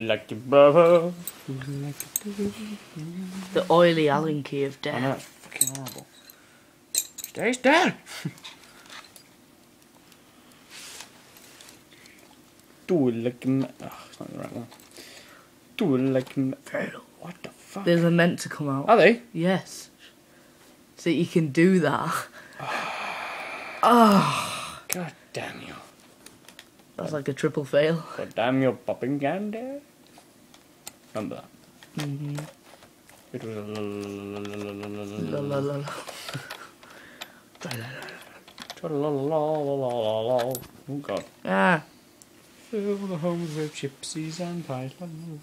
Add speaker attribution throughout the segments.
Speaker 1: Like your brother.
Speaker 2: The oily Allen key of
Speaker 1: I know,
Speaker 2: death.
Speaker 1: it's fucking horrible. Stay still! Do it like a... Oh, it's not the right one. Do it like a... What the fuck?
Speaker 2: They're meant to come out.
Speaker 1: Are they?
Speaker 2: Yes. So you can do that.
Speaker 1: God damn you.
Speaker 2: That's like a triple fail.
Speaker 1: God damn you, popping candy. Remember that?
Speaker 2: Mm-hmm.
Speaker 1: It was a
Speaker 2: La la la la.
Speaker 1: Oh god.
Speaker 2: Ah.
Speaker 1: Fill the homes with gypsies and pythons.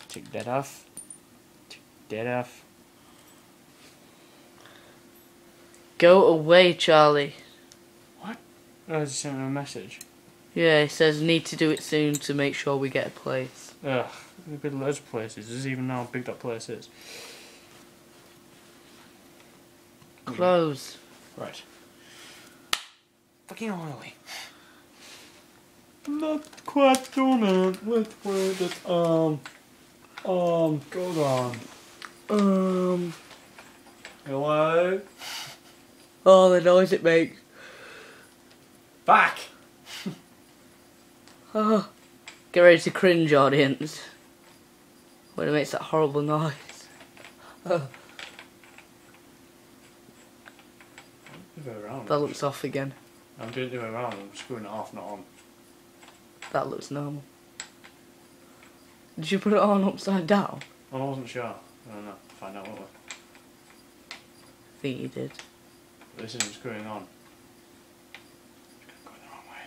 Speaker 1: Take that off. Take that off.
Speaker 2: Go away, Charlie.
Speaker 1: What? I just sent him a message.
Speaker 2: Yeah, it says need to do it soon to make sure we get a place.
Speaker 1: Ugh, there's been loads of places. Does he even know how big that place is?
Speaker 2: Close.
Speaker 1: Right. Fucking oily. Not quite done it. Wait, hold on. Hello?
Speaker 2: Oh, the noise it makes.
Speaker 1: Back!
Speaker 2: Oh. Get ready to cringe, audience. When it makes that horrible noise. Oh. That looks off again.
Speaker 1: I'm doing it the other way around. I'm screwing it off, not on.
Speaker 2: That looks normal. Did you put it on upside down?
Speaker 1: I wasn't sure. I don't know. Find out, won't we?
Speaker 2: I think you did.
Speaker 1: This isn't screwing on. It's going the wrong way.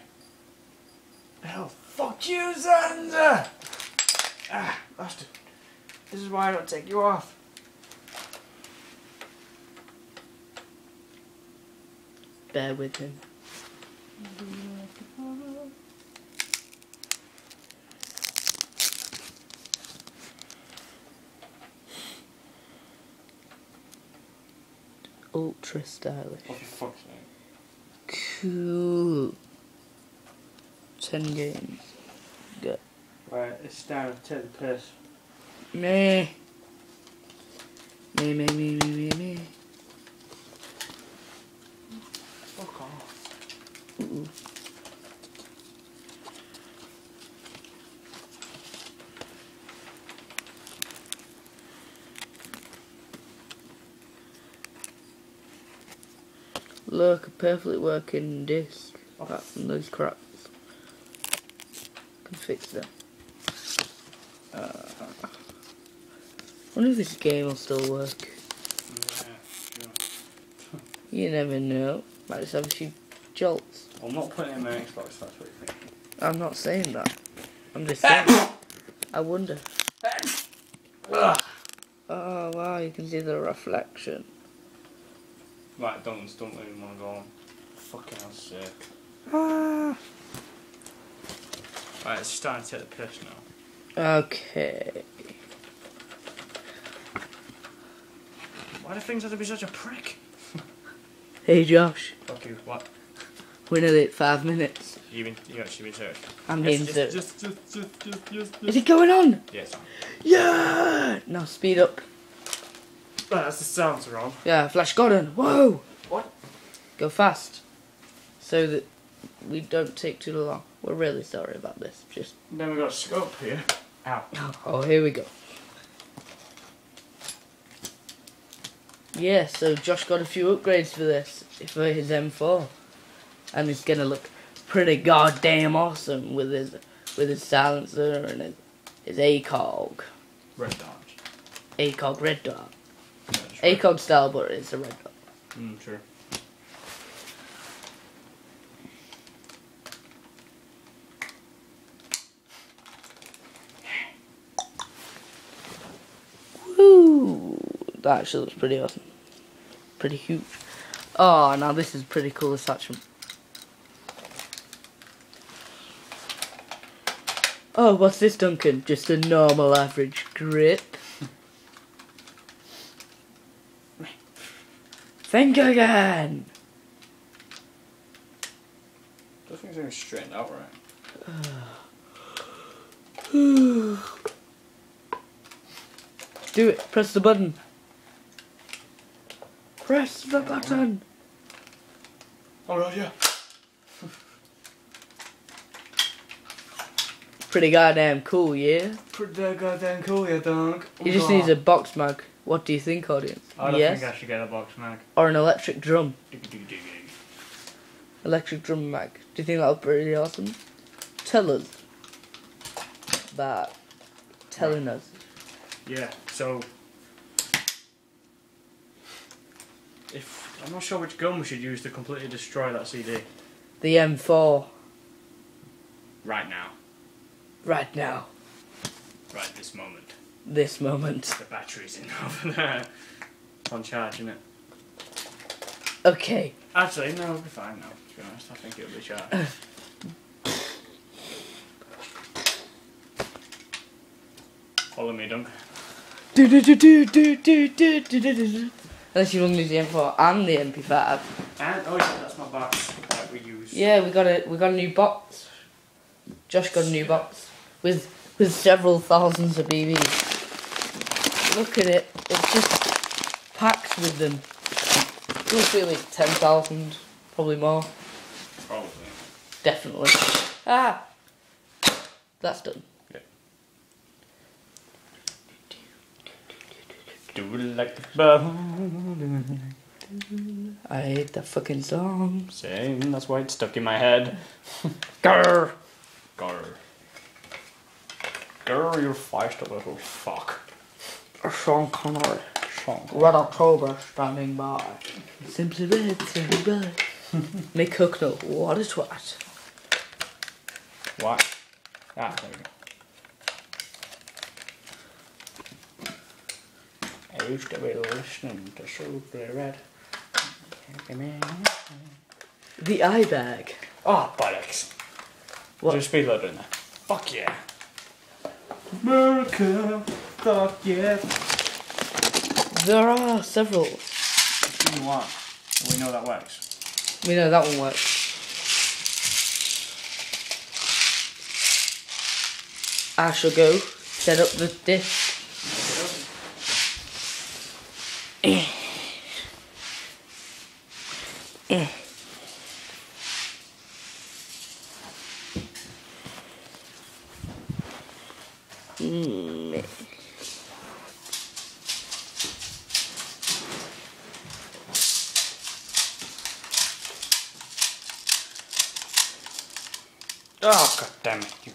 Speaker 1: The hell? Fuck you, Xander! Ah, bastard. This is why I don't take you off.
Speaker 2: Bear with him. Ultra stylish.
Speaker 1: Oh, for fuck's sake.
Speaker 2: Cool. 10 games. Go.
Speaker 1: Right, it's down. Take the piss.
Speaker 2: Me. Me.
Speaker 1: Fuck off.
Speaker 2: Ooh. Look, a perfectly working disc. Apart from those cracks. Can fix them. Wonder if this game will still work.
Speaker 1: Yeah, sure.
Speaker 2: You never know. Might just have a few jolts.
Speaker 1: I'm not putting it in my Xbox, that's what you think.
Speaker 2: I'm not saying that. I'm just saying. I wonder.
Speaker 1: Ugh.
Speaker 2: Oh wow, you can see the reflection.
Speaker 1: Right, don't even want to go on. Fucking hell sick.
Speaker 2: Ah.
Speaker 1: Right, it's starting to take the piss now.
Speaker 2: Okay.
Speaker 1: Why do things have to be such a prick?
Speaker 2: Hey Josh,
Speaker 1: Fuck you, what?
Speaker 2: we're nearly at 5 minutes.
Speaker 1: You actually been serious?
Speaker 2: I'm being
Speaker 1: Yes,
Speaker 2: serious.
Speaker 1: Just.
Speaker 2: Is it going on?
Speaker 1: Yeah, it's on.
Speaker 2: Yeah! Now speed up.
Speaker 1: That's the sounds are on.
Speaker 2: Yeah, Flash Gordon. Whoa!
Speaker 1: What?
Speaker 2: Go fast. So that we don't take too long. We're really sorry about this. Just.
Speaker 1: Then we've got a scope here. Ow.
Speaker 2: Oh, here we go. Yeah, so Josh got a few upgrades for this, for his M4. And it's gonna look pretty goddamn awesome with his silencer and his ACOG.
Speaker 1: Red dodge.
Speaker 2: ACOG red dot.
Speaker 1: Yeah,
Speaker 2: ACOG style, but it's a red dot.
Speaker 1: Sure.
Speaker 2: Woo! That actually looks pretty awesome. Pretty huge. Oh, now this is a pretty cool attachment. Oh, what's this, Duncan? Just a normal average grip. Think again!
Speaker 1: Those things are straightened out right.
Speaker 2: Do it. Press the button. Press the button.
Speaker 1: Oh god, yeah.
Speaker 2: Pretty goddamn cool, yeah?
Speaker 1: Pretty goddamn cool, yeah, dog.
Speaker 2: He just needs a box mag. What do you think, audience?
Speaker 1: I don't
Speaker 2: Yes?
Speaker 1: think I should get a box mag.
Speaker 2: Or an electric drum. Electric drum mag. Do you think that'll be pretty awesome? Tell us about telling us.
Speaker 1: Yeah, so I'm not sure which gun we should use to completely destroy that CD.
Speaker 2: The M4.
Speaker 1: Right now.
Speaker 2: Right now.
Speaker 1: Right this moment.
Speaker 2: This moment.
Speaker 1: The battery's in over there. On charge, innit?
Speaker 2: Okay.
Speaker 1: Actually, no, it'll be fine now, to be honest. I think it'll be charged. Follow me, Dunk.
Speaker 2: Unless you want to use the M4 and the MP5.
Speaker 1: And, oh yeah, that's my box that we use.
Speaker 2: Yeah, we got a new box. Josh got a new box with several thousands of BBs. Look at it. It's just packed with them. It must be like 10,000, probably more.
Speaker 1: Probably.
Speaker 2: Definitely. Ah, that's done.
Speaker 1: Yeah. Do it like the bell.
Speaker 2: I hate that fucking song.
Speaker 1: Same, that's why it's stuck in my head.
Speaker 2: Grr.
Speaker 1: Grr. Grr, you feisty little fuck.
Speaker 2: Sean Connery.
Speaker 1: Sean.
Speaker 2: Red October standing by. Simply red standing by. Mick Hucknall, what a twat.
Speaker 1: What? Ah, there we go. I used to be listening to Super Red.
Speaker 2: The eye bag.
Speaker 1: Oh, bollocks.
Speaker 2: What?
Speaker 1: There's a speed loader in there. Fuck yeah. America, fuck yeah.
Speaker 2: There are several.
Speaker 1: Give me one. We know that works.
Speaker 2: We know that one works. I shall go set up the dish.
Speaker 1: Oh, god damn it, you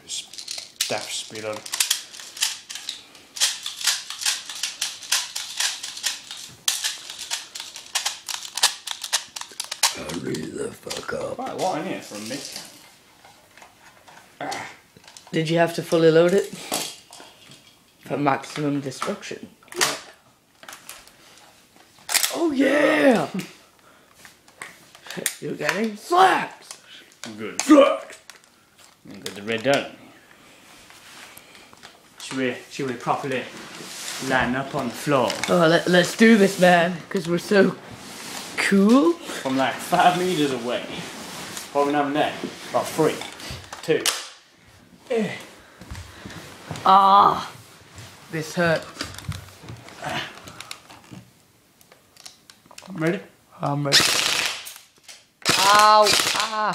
Speaker 1: deaf speeder.
Speaker 2: Hurry the fuck up.
Speaker 1: Quite a lot in here for a mid-can.
Speaker 2: Did you have to fully load it? For maximum destruction. Oh yeah! You're getting slapped!
Speaker 1: Good. Slapped! And got the red dot. Should we properly line up on the floor?
Speaker 2: Oh, let's do this, man, because we're so cool.
Speaker 1: From like 5 meters away. What are we having there? About 3, 2.
Speaker 2: Ah, this hurts.
Speaker 1: Ready?
Speaker 2: I'm ready. Ow! Ah!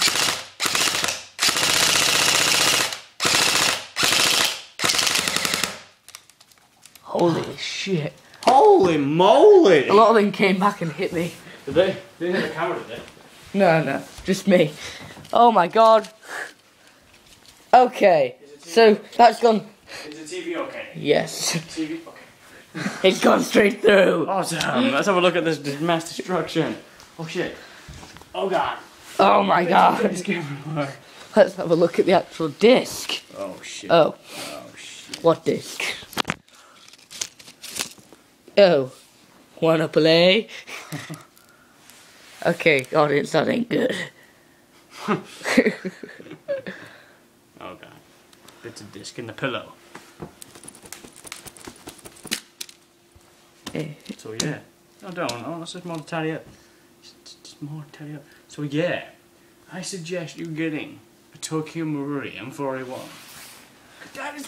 Speaker 2: Holy shit.
Speaker 1: Holy moly!
Speaker 2: A lot of them came back and hit me.
Speaker 1: Did they? They didn't have a camera, did they?
Speaker 2: No, just me. Oh my god. Okay, so that's gone.
Speaker 1: Is the TV okay?
Speaker 2: Yes.
Speaker 1: TV? Okay.
Speaker 2: It's gone straight through.
Speaker 1: Awesome. Let's have a look at this mass destruction. Oh shit. Oh god.
Speaker 2: Oh my god.
Speaker 1: Disc everywhere.
Speaker 2: Let's have a look at the actual disc.
Speaker 1: Oh shit.
Speaker 2: Oh.
Speaker 1: Oh shit.
Speaker 2: What disc? Oh. Wanna play? Okay, audience, that ain't good.
Speaker 1: Oh god. Bits of disc in the pillow. So yeah. No, don't. Oh, that's just more to tally up. Just more to tally up. So yeah. I suggest you getting a Tokyo Marui M4A1. That is